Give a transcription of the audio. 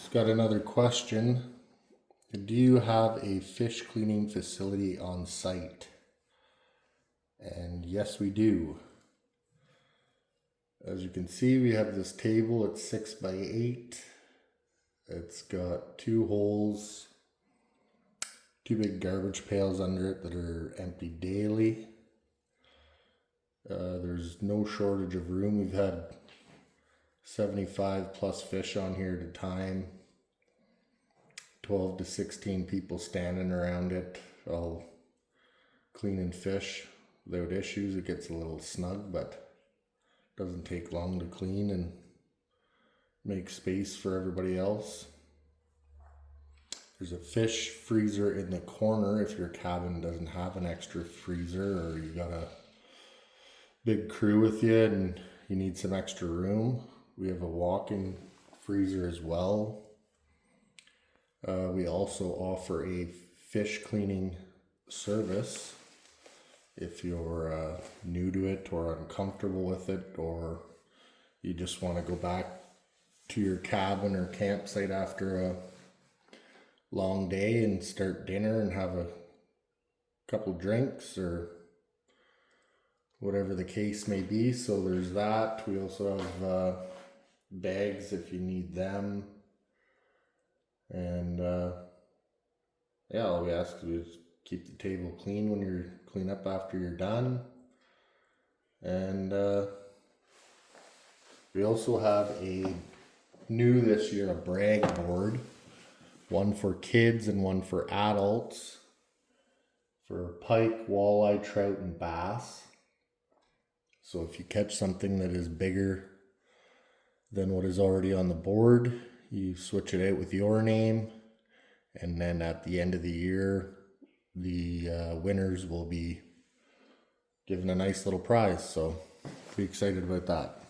Just got another question. Do you have a fish cleaning facility on site? And yes, we do. As you can see, we have this table. It's 6 by 8. It's got 2 holes, 2 big garbage pails under it that are emptied daily. There's no shortage of room. We've had 75 plus fish on here at a time. 12 to 16 people standing around it, all cleaning fish without issues. It gets a little snug, but doesn't take long to clean and make space for everybody else. There's a fish freezer in the corner if your cabin doesn't have an extra freezer, or you got a big crew with you and you need some extra room. We have a walk-in freezer as well. We also offer a fish cleaning service if you're new to it or uncomfortable with it, or you just want to go back to your cabin or campsite after a long day and start dinner and have a couple drinks or whatever the case may be. So there's that. We also have bags if you need them. And yeah, all we ask is keep the table clean when you're clean up after you're done. And we also have a new this year, a brag board, one for kids and one for adults, for pike, walleye, trout, and bass. So if you catch something that is bigger than what is already on the board, you switch it out with your name, and then at the end of the year, the winners will be given a nice little prize. So pretty excited about that.